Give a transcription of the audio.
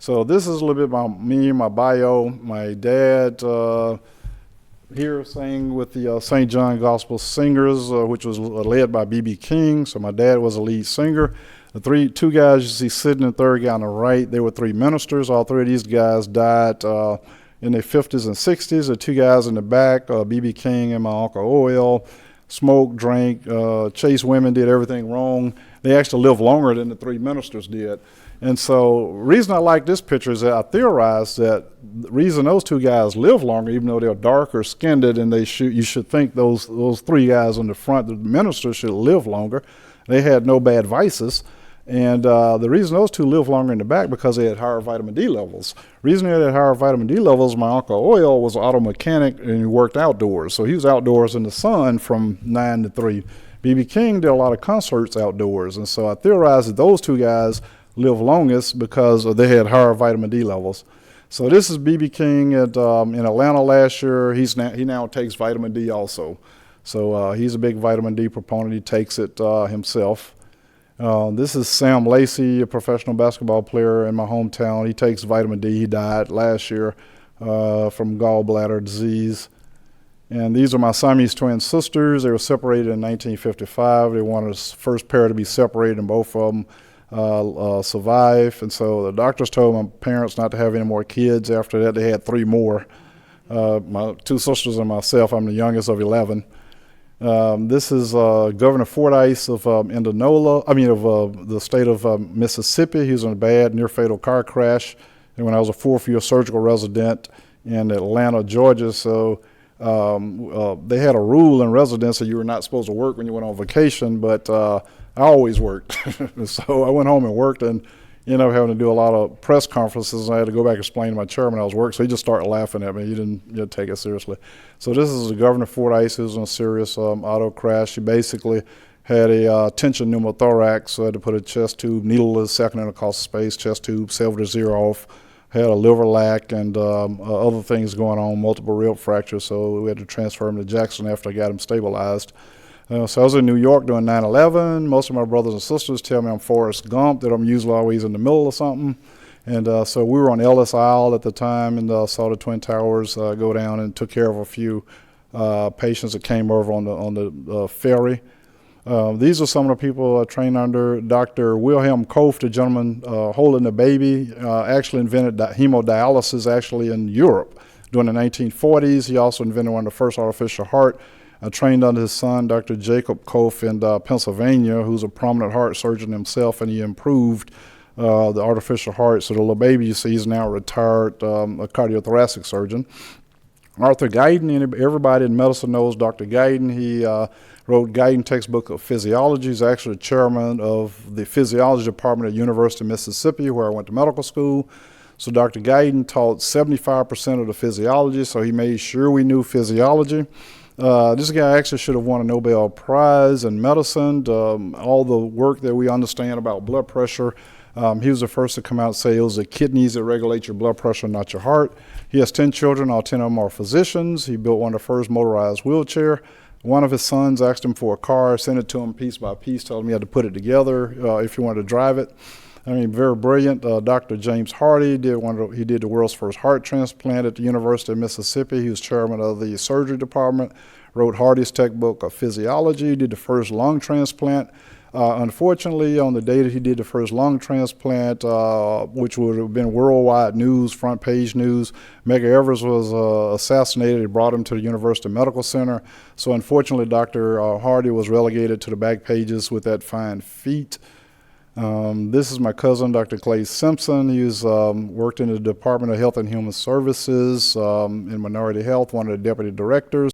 So this is a little bit about me, my bio. My dad here sang with the St. John Gospel Singers, which was led by B.B. King. So my dad was a lead singer. The two guys you see sitting, the third guy on the right, they were three ministers. All three of these guys died in their 50s and 60s. The two guys in the back, B.B. King and my Uncle Oil, smoked, drank, chased women, did everything wrong. They actually lived longer than the three ministers did. And so the reason I like this picture is that I theorized that the reason those two guys live longer, even though they're darker skinned, and you should think those three guys on the front, the ministers, should live longer. They had no bad vices. And the reason those two live longer in the back because they had higher vitamin D levels. The reason they had higher vitamin D levels, my Uncle Oil was an auto mechanic and he worked outdoors. So he was outdoors in the sun from 9 to 3. B.B. King did a lot of concerts outdoors. And so I theorized that those two guys live longest because they had higher vitamin D levels. So this is B.B. King in Atlanta last year. He now takes vitamin D also. So he's a big vitamin D proponent. He takes it himself. This is Sam Lacey, a professional basketball player in my hometown. He takes vitamin D. He died last year from gallbladder disease. And these are my Siamese twin sisters. They were separated in 1955. They wanted the first pair to be separated, and both of them survived. And so the doctors told my parents not to have any more kids. After that, they had 3 more. My 2 sisters and myself. I'm the youngest of 11. This is Governor Fordyce of the state of Mississippi. He was in a bad, near-fatal car crash. And when I was a 4th-year surgical resident in Atlanta, Georgia, so they had a rule in residency you were not supposed to work when you went on vacation, but I always worked. So I went home and worked and ended up having to do a lot of press conferences, and I had to go back and explain to my chairman I was working, so he just started laughing at me. He didn't take it seriously. So this is the Governor Fordyce, who was in a serious auto crash. He basically had a tension pneumothorax, so I had to put a chest tube, needleless second intercostal space, chest tube, salvaged his ear off, had a liver lac and other things going on, multiple rib fractures, so we had to transfer him to Jackson after I got him stabilized. So I was in New York doing 9/11. Most of my brothers and sisters tell me I'm Forrest Gump, that I'm usually always in the middle of something. And so we were on Ellis Isle at the time and saw the Twin Towers go down and took care of a few patients that came over on the ferry. These are some of the people I trained under. Dr. Wilhelm Koch, the gentleman holding the baby, actually invented hemodialysis actually in Europe during the 1940s. He also invented one of the first artificial heart. I trained under his son, Dr. Jacob Koch in Pennsylvania, who's a prominent heart surgeon himself, and he improved the artificial heart. So the little baby you see is now retired, a cardiothoracic surgeon. Arthur Guyton, everybody in medicine knows Dr. Guyton. He wrote Guyton Textbook of Physiology. He's actually chairman of the physiology department at University of Mississippi, where I went to medical school. So Dr. Guyton taught 75% of the physiology, so he made sure we knew physiology. This guy actually should have won a Nobel Prize in medicine. All the work that we understand about blood pressure, he was the first to come out and say it was the kidneys that regulate your blood pressure, not your heart. He has 10 children. All 10 of them are physicians. He built one of the first motorized wheelchair. One of his sons asked him for a car, sent it to him piece by piece, told him he had to put it together if he wanted to drive it. I mean, very brilliant. Dr. James Hardy he did the world's first heart transplant at the University of Mississippi. He was chairman of the surgery department, wrote Hardy's Textbook of Physiology, did the first lung transplant. Unfortunately, on the day that he did the first lung transplant, which would have been worldwide news, front page news, Medgar Evers was assassinated. They brought him to the University Medical Center. So unfortunately, Dr. Hardy was relegated to the back pages with that fine feat. This is my cousin, Dr. Clay Simpson. He's worked in the Department of Health and Human Services in Minority Health, one of the deputy directors.